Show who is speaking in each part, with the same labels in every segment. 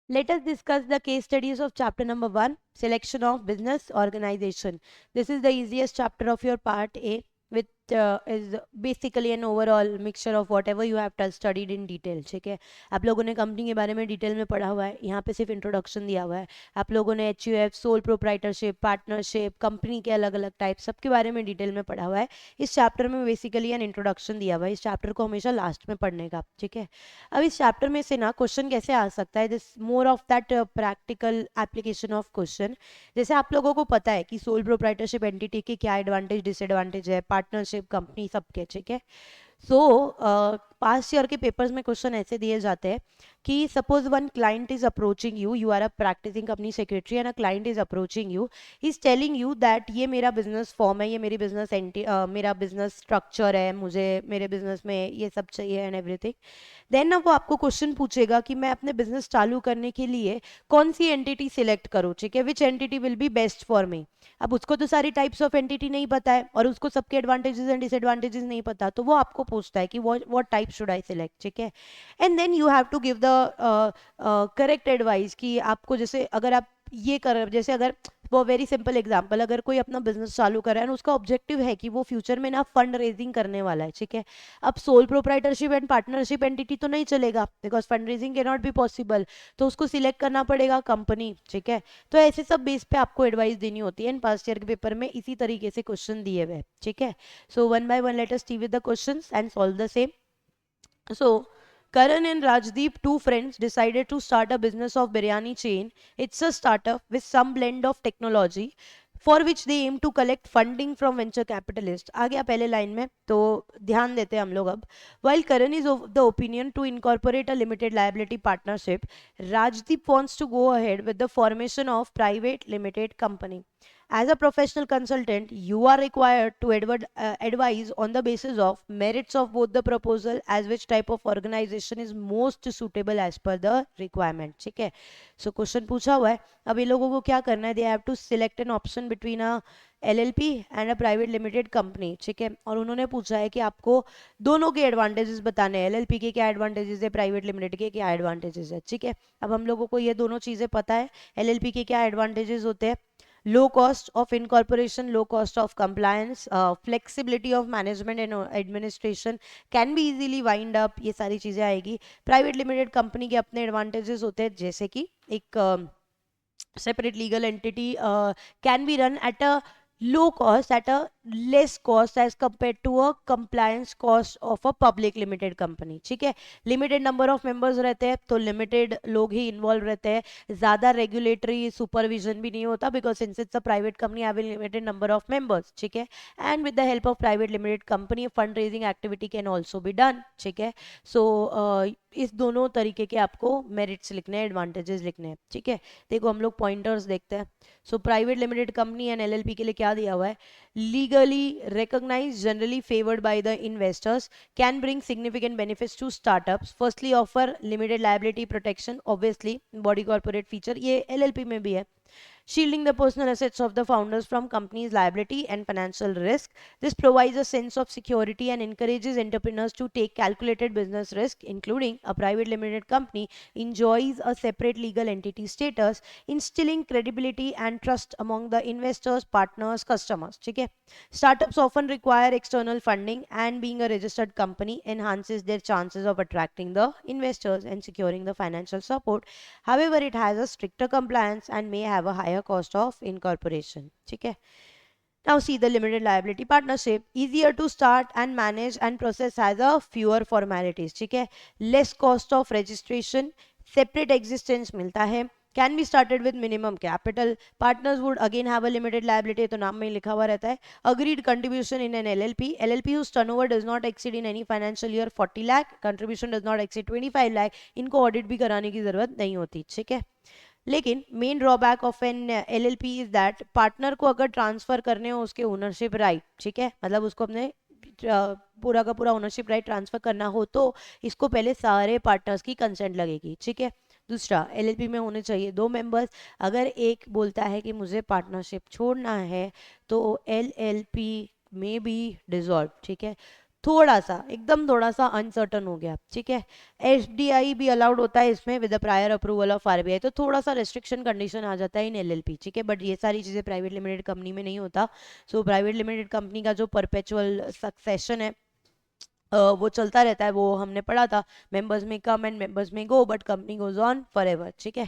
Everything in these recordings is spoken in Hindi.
Speaker 1: Let us discuss the case studies of chapter number 1, selection of business organization. This is the easiest chapter of your part A, which is basically an overall mixture of whatever you have studied in detail. ठीक है, आप लोगों ने कंपनी के बारे में डिटेल में पढ़ा हुआ है, यहाँ पे सिर्फ इंट्रोडक्शन दिया हुआ है. आप लोगों ने HUF, soul proprietorship, partnership, company के अलग अलग टाइप सबके बारे में डिटेल में पढ़ा हुआ है. इस चैप्टर में बेसिकली एन इंट्रोडक्शन दिया हुआ है. इस चैप्टर को हमेशा लास्ट में पढ़ने का. ठीक है, अब इस चैप्टर में से ना क्वेश्चन कैसे आ सकता है, this more of that practical application of question. जैसे आप लोगों को पता है कि सोल प्रोप्राइटरशिप एंटिटी के क्या एडवांटेज डिसएडवांटेज है, पार्टनरशिप कंपनी सबके. ठीक है, सो पास्ट ईयर के पेपर्स में क्वेश्चन ऐसे दिए जाते हैं कि suppose one client is approaching you, you are a practising company secretary and a client is approaching you, is telling you that ये मेरा बिजनेस फॉर्म है, ये मेरी बिजनेस मेरा बिजनेस स्ट्रक्चर है, मुझे मेरे बिजनेस में ये सब चाहिए एंड एवरीथिंग. देन ना वो आपको क्वेश्चन पूछेगा कि मैं अपने बिजनेस चालू करने के लिए कौन सी एंटिटी सिलेक्ट करूँ. ठीक है, which entity will be best for me. अब उसको तो सारी टाइप्स ऑफ एंटिटी नहीं पता है और उसको सबके एडवांटेजेस एंड डिसएडवांटेजेस नहीं पता, तो वो आपको पूछता है कि what type should I select. ठीक है, and then you have to give the correct advice कि आपको, जैसे अगर आप ये कर, जैसे अगर वो वेरी सिंपल एग्जांपल, अगर कोई अपना बिजनेस चालू कर रहा है और उसका ऑब्जेक्टिव है कि वो फ्यूचर में ना फंड रेजिंग करने वाला है. ठीक है, अब sole proprietorship and partnership entity तो नहीं चलेगा because fund raising can not be possible, तो उसको सिलेक्ट करना पड़ेगा कंपनी. ठीक है, तो ऐसे सब बेस पे आपको एडवाइस देनी होती है. इन पास्ट ईयर के पेपर में इसी तरीके से क्वेश्चन दिए हुए. ठीक है, so one by one let us see with the questions and solve the same. So, Karan and Rajdeep, two friends, decided to start a business of biryani chain. It's a startup with some blend of technology for which they aim to collect funding from venture capitalists. आ गया पहले लाइन में, तो ध्यान देते हैं हम लोग अब. While Karan is of the opinion to incorporate a limited liability partnership, Rajdeep wants to go ahead with the formation of private limited company. As a professional consultant, you are required to advise on the basis of merits of both the proposal as which type of organization is most suitable as per the requirement. ठीक है, so क्वेश्चन पूछा हुआ है. अब ये लोगों को क्या करना है, they have to select an option between a LLP and a private limited company. ठीक है, और उन्होंने पूछा है कि आपको दोनों के एडवांटेजेस बताने हैं, LLP के क्या एडवांटेजेस है, प्राइवेट लिमिटेड के क्या एडवांटेजेस है. ठीक है, अब हम लोगों को ये दोनों चीजें पता है. LLP के क्या एडवांटेजेस होते हैं, low cost of incorporation, low cost of compliance, flexibility of management and administration, can be easily wind up, ये सारी चीजें आएगी. प्राइवेट लिमिटेड कंपनी के अपने एडवांटेजेस होते हैं, जैसे कि एक separate legal entity can be run at a low cost, at a less cost as compared to a compliance cost of a public limited company. ठीक है, लिमिटेड नंबर ऑफ मेंबर्स रहते हैं तो लिमिटेड लोग ही इन्वॉल्व रहते हैं, ज़्यादा रेगुलेटरी सुपरविजन भी नहीं होता because since it's a private company having limited number of members. ठीक है, and with the help of private limited company fund raising activity can also be done. ठीक है, सो इस दोनों तरीके के आपको मेरिट्स लिखने हैं, एडवांटेजेस लिखने हैं. ठीक है, देखो हम लोग पॉइंटर्स देखते हैं. So private limited company and LLP के लिए क्या दिया हुआ है, legally recognised, generally favoured by the investors, can bring significant benefits to startups. Firstly, offer limited liability protection, obviously body corporate feature, ये LLP में भी है. Shielding the personal assets of the founders from company's liability and financial risk. This provides a sense of security and encourages entrepreneurs to take calculated business risk, including a private limited company enjoys a separate legal entity status, instilling credibility and trust among the investors, partners, customers. ठीक है, startups often require external funding and being a registered company enhances their chances of attracting the investors and securing the financial support. However, it has a stricter compliance and may have a higher cost of incorporation. ठीक है, now see the limited liability partnership, easier to start and manage and process, has a fewer formalities. ठीक है, less cost of registration, separate existence मिलता है, can be started with minimum capital, partners would again have a limited liability, तो नाम में ही लिखा हुआ रहता है, agreed contribution in an LLP whose turnover does not exceed in any financial year 40 lakh, contribution does not exceed 25 lakh, इनको ऑडिट भी कराने की जरूरत नहीं होती. ठीक है, लेकिन main drawback of an LLP is that partner को अगर ट्रांसफर करने हो उसके ओनरशिप राइट, ठीक है, मतलब उसको अपने पूरा का पूरा ओनरशिप राइट ट्रांसफर करना हो तो इसको पहले सारे पार्टनर्स की कंसेंट लगेगी. ठीक है, दूसरा LLP में होने चाहिए 2 मेंबर्स. अगर एक बोलता है कि मुझे पार्टनरशिप छोड़ना है तो LLP में बी डिसॉल्व. ठीक है, थोड़ा सा, एकदम थोड़ा सा अनसर्टन हो गया, ठीक है। एफडीआई भी अलाउड होता है इसमें with the prior approval of RBI, तो थोड़ा सा रेस्ट्रिक्शन कंडीशन आ जाता है इन एलएलपी, ठीक है, बट ये सारी चीजें प्राइवेट लिमिटेड कंपनी में नहीं होता। सो प्राइवेट लिमिटेड कंपनी का जो परपेचुअल सक्सेशन है वो चलता रहता है, वो हमने पढ़ा था, मेंबर्स में कम एंड मेंबर्स में go, but company goes on forever एवर, ठीक है।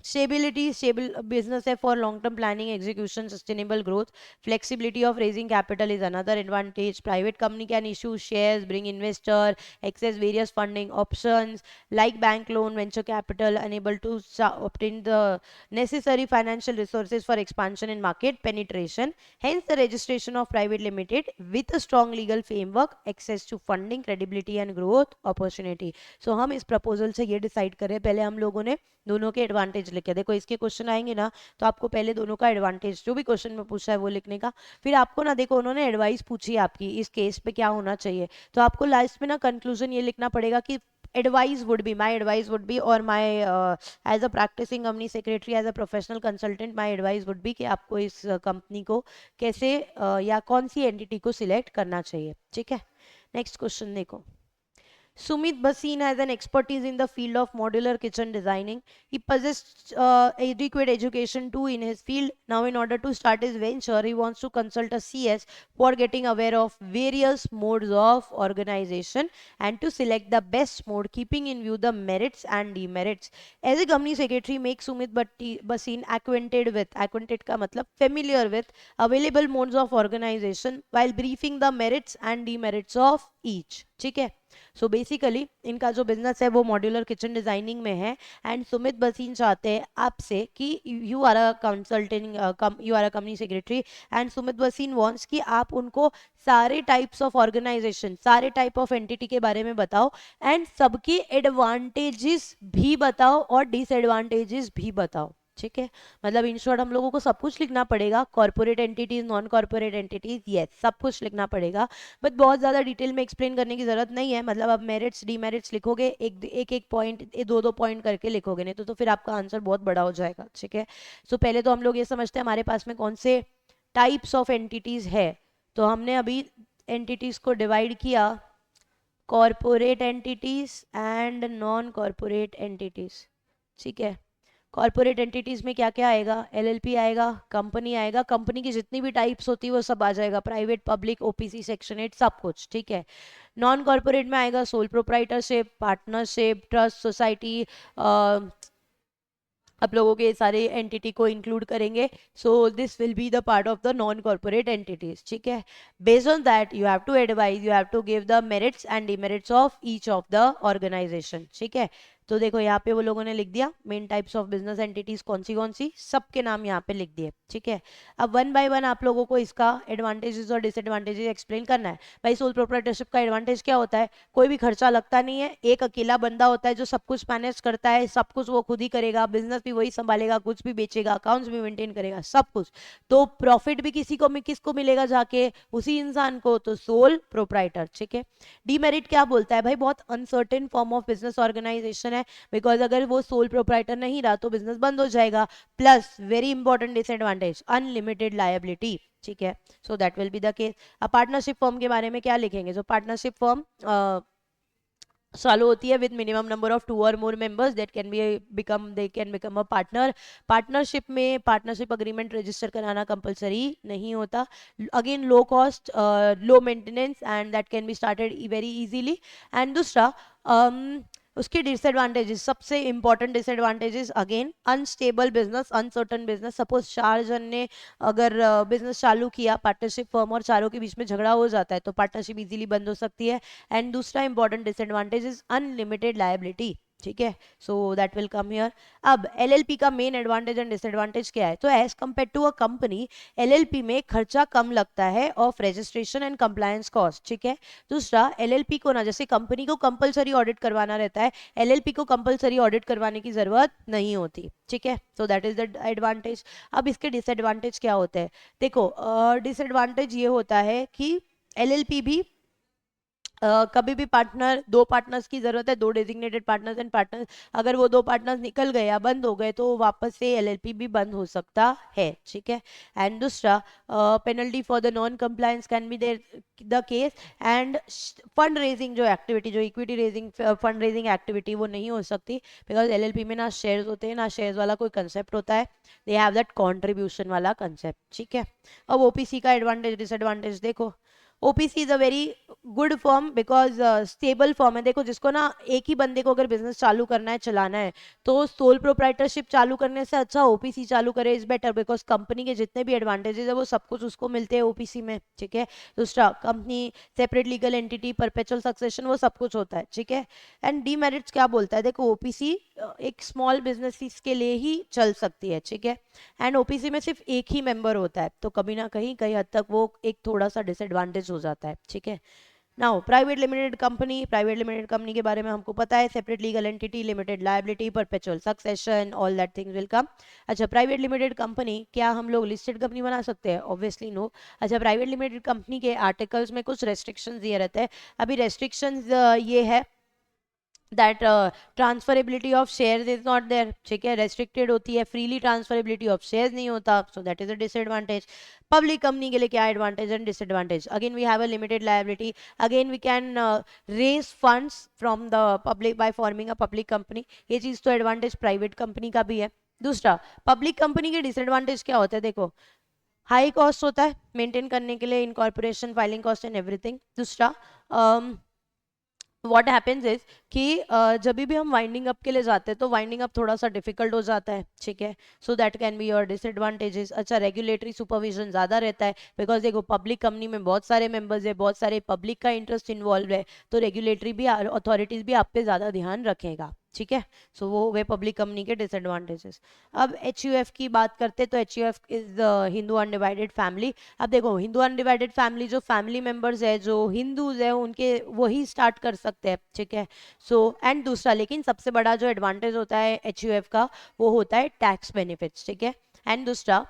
Speaker 1: स्टेबिलिटी, स्टेबल बिजनेस है for long term planning, execution, sustainable growth. Flexibility of raising capital is another advantage. Private company can issue shares, bring investor, access various funding options like bank loan, venture capital, unable to obtain the necessary financial resources for expansion and market penetration. Hence, the registration of private limited with a strong legal framework, access to funding, credibility and growth opportunity. So हम इस प्रपोजल से ये डिसाइड करें, पहले हम लोगों ने दोनों के एडवांटेज लिखे। देखो इसके क्वेश्चन आएंगे ना, तो आपको पहले दोनों का एडवांटेज जो भी क्वेश्चन में पूछा है वो लिखने का, फिर आपको ना, देखो उन्होंने एडवाइस पूछी है आपकी इस केस पे क्या होना चाहिए, तो आपको लास्ट में ना कंक्लूजन ये लिखना पड़ेगा कि advice would be, my advice would be, or my as a practicing company secretary, as a professional consultant, my advice would be कि आपको इस कंपनी को कैसे या कौन सी एंटिटी को सिलेक्ट करना चाहिए, ठीक है। नेक्स्ट क्वेश्चन देखो, Sumit Bhasin has an expertise in the field of modular kitchen designing. He possesses adequate education too in his field. Now, in order to start his venture, he wants to consult a CS for getting aware of various modes of organization and to select the best mode, keeping in view the merits and demerits. As a company secretary, make Sumit Bhasin acquainted का मतलब familiar with available modes of organization while briefing the merits and demerits of each. ठीक है। सो बेसिकली इनका जो बिजनेस है वो मॉड्यूलर किचन डिजाइनिंग में है, एंड सुमित बसीन चाहते हैं आपसे कि you are a consulting, you are a company secretary, and Sumit Basin wants कि आप उनको सारे टाइप्स ऑफ ऑर्गेनाइजेशन, सारे टाइप ऑफ एंटिटी के बारे में बताओ, एंड सबकी एडवांटेजेस भी बताओ और डिसएडवांटेजेस भी बताओ, ठीक है। मतलब इन शॉर्ट हम लोगों को सब कुछ लिखना पड़ेगा, corporate entities, non corporate entities, yes सब कुछ लिखना पड़ेगा, बट बहुत ज़्यादा डिटेल में एक्सप्लेन करने की ज़रूरत नहीं है। मतलब अब मेरिट्स डीमेरिट्स लिखोगे, एक पॉइंट, दो दो पॉइंट करके लिखोगे, नहीं तो फिर आपका आंसर बहुत बड़ा हो जाएगा, ठीक है। सो पहले तो हम लोग ये समझते हैं हमारे पास में कौन से टाइप्स ऑफ एंटिटीज है। तो हमने अभी एंटिटीज को डिवाइड किया, corporate entities and non corporate entities, ठीक है। कॉर्पोरेट एंटिटीज में क्या क्या आएगा, एलएलपी आएगा, कंपनी आएगा, कंपनी की जितनी भी टाइप्स होती है वो सब आ जाएगा, प्राइवेट, पब्लिक, ओपीसी, सेक्शन 8, सब कुछ, ठीक है। नॉन कॉर्पोरेट में आएगा sole proprietorship, partnership, trust, society, आप लोगों के सारे एंटिटी को इंक्लूड करेंगे। So this will be the part of the non corporate entities, ठीक है। Based on that you have to advise, you have to give the merits and demerits of each of the organisation, ठीक है। तो देखो यहाँ पे वो लोगों ने लिख दिया main types of business entities कौन सी, सबके नाम यहाँ पे लिख दिए, ठीक है। अब वन बाय वन आप लोगों को इसका एडवांटेजेस और डिसएडवांटेजेस एक्सप्लेन करना है। भाई सोल प्रोप्राइटरशिप का एडवांटेज क्या होता है, कोई भी खर्चा लगता नहीं है, एक अकेला बंदा होता है जो सब कुछ मैनेज करता है, सब कुछ वो खुद ही करेगा, बिजनेस भी वही संभालेगा, कुछ भी बेचेगा, अकाउंट्स भी मेंटेन करेगा, सब कुछ, तो प्रॉफिट भी किसको मिलेगा जाके, उसी इंसान को, तो सोल प्रोप्राइटर, ठीक है। डीमेरिट क्या बोलता है, भाई बहुत uncertain form of business organisation है, बिकॉज अगर वो सोल प्रोप्राइटर नहीं रहा तो बिजनेस बंद हो जाएगा, plus very important disadvantage unlimited liability, ठीक है। So that will be the case. अब पार्टनरशिप फर्म के बारे में क्या लिखेंगे, जो पार्टनरशिप फर्म चालू होती है विद मिनिमम नंबर ऑफ 2 और मोर members that can be become a partner. Partnership में पार्टनरशिप अग्रीमेंट रजिस्टर कराना कंपलसरी नहीं होता। Again low cost, low maintenance and that can be started very easily. And दूसरा उसके डिसएडवांटेजेस, सबसे important disadvantages again unstable business, uncertain business. Suppose 4 जन ने अगर बिजनेस चालू किया पार्टनरशिप फर्म और चारों के बीच में झगड़ा हो जाता है तो पार्टनरशिप इजीली बंद हो सकती है। एंड दूसरा important disadvantage is unlimited liability, ठीक है। So that will come here. अब एलएलपी का मेन एडवांटेज एंड डिसएडवांटेज क्या है, तो as compare to a company LLP में खर्चा कम लगता है of registration and compliance cost, ठीक है। दूसरा एलएलपी को ना, जैसे कंपनी को कंपलसरी ऑडिट करवाना रहता है, एलएलपी को कंपलसरी ऑडिट करवाने की जरूरत नहीं होती, ठीक है। So that is the advantage. अब इसके डिसएडवांटेज क्या होते हैं, देखो डिसएडवांटेज ये होता है कि एलएलपी भी कभी भी पार्टनर, दो पार्टनर्स की जरूरत है, दो डेजिग्नेटेड पार्टनर्स एंड पार्टनर्स, अगर वो दो पार्टनर्स निकल गए या बंद हो गए तो वापस से एलएलपी भी बंद हो सकता है, ठीक है। एंड दूसरा, penalty for the non compliance can be there the case. And fund raising जो एक्टिविटी, जो equity raising fund raising activity, वो नहीं हो सकती, बिकॉज एलएलपी में ना शेयर्स होते हैं ना शेयर्स वाला कोई कंसेप्ट होता है, दे हैव दैट कॉन्ट्रीब्यूशन वाला कंसेप्ट, ठीक है। अब ओपीसी का एडवांटेज डिसएडवांटेज देखो। OPC is a very good form because stable form है। देखो, जिसको ना एक ही बंदे को अगर बिजनेस चालू करना है, चलाना है, तो सोल प्रोप्राइटरशिप चालू करने से अच्छा ओपीसी चालू करे इज बेटर, बिकॉज कंपनी के जितने भी एडवांटेजेस है वो सब कुछ उसको मिलते हैं ओपीसी में, ठीक है। दूसरा, company separate legal entity, perpetual succession, वो सब कुछ होता है, ठीक है। एंड डीमेरिट्स क्या बोलता है, देखो ओपीसी एक स्मॉल बिजनेस के लिए ही चल सकती है, ठीक है। एंड ओपीसी में सिर्फ एक ही मेंबर होता है, तो कभी ना कहीं कहीं हद तक वो एक थोड़ा सा डिसएडवांटेज हो जाता है, ठीक है। नाउ प्राइवेट लिमिटेड कंपनी के बारे में हमको पता है, separate legal entity, limited liability, perpetual succession, all that things will come. अच्छा, प्राइवेट लिमिटेड कंपनी, क्या हम लोग लिस्टेड कंपनी बना सकते हैं? Obviously no. अच्छा, प्राइवेट लिमिटेड कंपनी के आर्टिकल्स में कुछ रेस्ट्रिक्शंस दिए रहते हैं। अभी रेस्ट्रिक्शंस ये है that transferability of shares is not there, ठीक है, रेस्ट्रिक्टेड होती है, फ्रीली ट्रांसफरेबिलिटी ऑफ शेयर्स नहीं होता, so that is a disadvantage. Public company के लिए क्या advantage and disadvantage? Again we have a limited liability, again we can raise funds from the public by forming a public company, ये चीज तो एडवांटेज प्राइवेट कंपनी का भी है। दूसरा, पब्लिक कंपनी के डिसएडवांटेज क्या होता है? देखो, हाई कॉस्ट होता है मेंटेन करने के लिए, incorporation, filing cost and everything. दूसरा, व्हाट हैपेंस इज कि जब भी हम वाइंडिंग अप के लिए जाते हैं तो वाइंडिंग अप थोड़ा सा डिफिकल्ट हो जाता है, ठीक है, so that can be your disadvantages. अच्छा, रेगुलेटरी सुपरविजन ज्यादा रहता है, बिकॉज देखो पब्लिक कंपनी में बहुत सारे मेंबर्स है, बहुत सारे पब्लिक का इंटरेस्ट इन्वॉल्व है, तो रेगुलेटरी भी अथॉरिटीज भी आप पे ज्यादा ध्यान रखेगा, ठीक है। सो वो हो गए पब्लिक कंपनी के डिसएडवांटेजेस। अब एच की बात करते तो H is Hindu undivided family. अब देखो, हिंदू अनडिवाइडेड फैमिली, जो फैमिली मेंबर्स है जो हिंदूज है उनके वही स्टार्ट कर सकते हैं, ठीक है। सो एंड दूसरा, लेकिन सबसे बड़ा जो एडवांटेज होता है एच का, वो होता है टैक्स बेनिफिट्स, ठीक है। एंड दूसरा,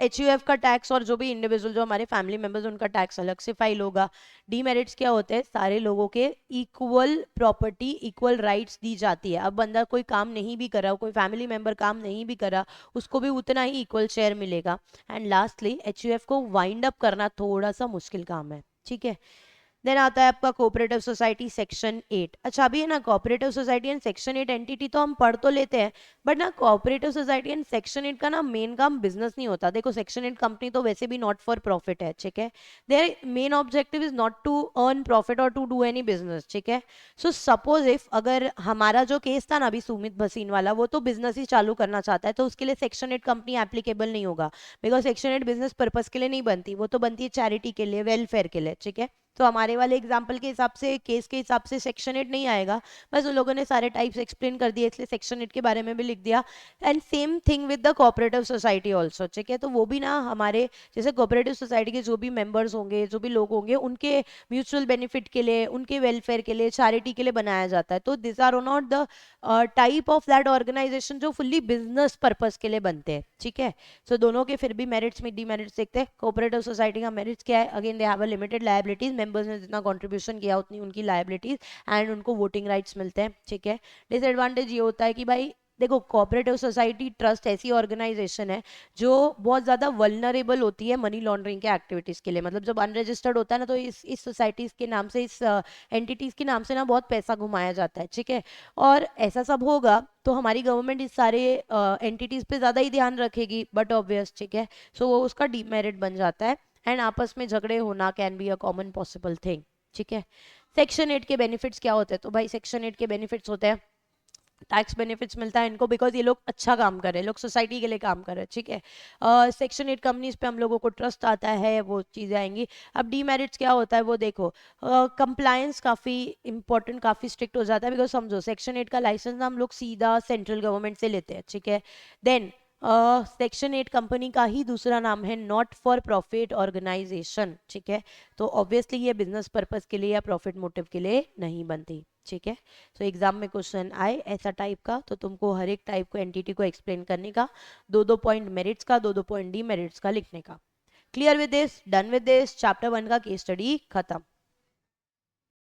Speaker 1: एच का टैक्स और जो भी इंडिविजुअल जो हमारे फैमिली मेंबर्स उनका टैक्स अलग से फाइल होगा। डीमेरिट्स क्या होते हैं? सारे लोगों के इक्वल प्रॉपर्टी, इक्वल राइट्स दी जाती है। अब बंदा कोई काम नहीं भी कर रहा, कोई फैमिली मेंबर काम नहीं भी कर रहा, उसको भी उतना ही इक्वल शेयर मिलेगा। एंड लास्टली, एच को वाइंड अप करना थोड़ा सा मुश्किल काम है, ठीक है। देन आता है आपका कोऑपरेटिव सोसाइटी सेक्शन 8। अच्छा, अभी है ना, cooperative society and section 8 entity तो हम पढ़ तो लेते हैं, बट ना कोऑपरेटिव सोसाइटी एंड सेक्शन 8 का ना मेन काम बिजनेस नहीं होता। देखो, सेक्शन 8 कंपनी तो वैसे भी नॉट फॉर प्रॉफिट है, ठीक है। Their main objective is not to earn profit और टू डू एनी बिजनेस, ठीक है। सो सपोज इफ अगर हमारा जो केस था ना अभी सुमित भसीन वाला, वो तो बिजनेस ही चालू करना चाहता है, तो उसके लिए सेक्शन 8 कंपनी एप्लीकेबल नहीं होगा, बिकॉज सेक्शन 8 बिजनेस पर्पज के लिए नहीं बनती, वो तो बनती है चैरिटी के लिए, वेलफेयर के लिए, ठीक है। तो हमारे वाले एग्जाम्पल के हिसाब से, केस के हिसाब से सेक्शन 8 नहीं आएगा, बस उन लोगों ने सारे टाइप्स एक्सप्लेन कर दिए, इसलिए सेक्शन 8 के बारे में भी लिख दिया। And same thing with the cooperative society also, ठीक है। तो वो भी ना हमारे जैसे कोऑपरेटिव सोसाइटी के जो भी मेंबर्स होंगे, जो भी लोग होंगे, उनके म्यूचुअल बेनिफिट के लिए, उनके वेलफेयर के लिए, चैरिटी के लिए बनाया जाता है। तो this are not the type of that organisation जो फुल्ली बिजनेस पर्पज के लिए बनते हैं, ठीक है। सो दोनों के फिर भी मेरिट्स में डीमेरिट्स देखते हैं। कोऑपरेटिव सोसाइटी का मेरिट्स क्या है? Again they have a limited liabilities, members ने जितना कंट्रीब्यूशन किया उतनी उनकी लायबिलिटीज, एंड उनको वोटिंग राइट्स मिलते हैं, ठीक है। डिसएडवांटेज ये होता है कि भाई देखो, कोऑपरेटिव सोसाइटी ट्रस्ट ऐसी ऑर्गेनाइजेशन है जो बहुत ज्यादा वल्नरेबल होती है मनी लॉन्ड्रिंग के एक्टिविटीज के लिए। मतलब जब अनरजिस्टर्ड होता है ना, तो इस सोसाइटीज के नाम से, इस एंटिटीज के नाम से ना बहुत पैसा घुमाया जाता है, ठीक है। और ऐसा सब होगा तो हमारी गवर्नमेंट इस सारे एंटिटीज पे ज्यादा ही ध्यान रखेगी, बट ऑब्वियस, ठीक है। सो वो उसका डीमेरिट बन जाता है, एंड आपस में झगड़े होना can be a common possible thing, ठीक है। सेक्शन 8 के बेनिफिट्स क्या होते हैं? तो भाई सेक्शन 8 के बेनिफिट्स होते हैं, टैक्स बेनिफिट्स मिलता है इनको, बिकॉज ये लोग अच्छा काम कर रहे हैं, लोग सोसाइटी के लिए काम कर रहे हैं, ठीक है। सेक्शन 8 कंपनीज पे हम लोगों को ट्रस्ट आता है, वो चीज़ें आएंगी। अब डीमेरिट्स क्या होता है वो देखो, कंप्लायंस काफ़ी इंपॉर्टेंट, काफ़ी स्ट्रिक्ट हो जाता है, बिकॉज समझो सेक्शन 8 का लाइसेंस हम लोग सीधा सेंट्रल गवर्नमेंट से लेते हैं, ठीक है। देन सेक्शन 8 कंपनी का ही दूसरा नाम है नॉट फॉर प्रॉफिट ऑर्गेनाइजेशन, ठीक है। तो ऑब्वियसली ये बिजनेस पर्पज के लिए या प्रॉफिट मोटिव के लिए नहीं बनती, ठीक है। तो एग्जाम में क्वेश्चन आए ऐसा टाइप का, तो तुमको हर एक टाइप को एंटिटी को एक्सप्लेन करने का, दो दो पॉइंट मेरिट्स का, दो दो पॉइंट डीमेरिट्स का लिखने का। Clear with this? Done with this? Chapter 1 का केस स्टडी खत्म।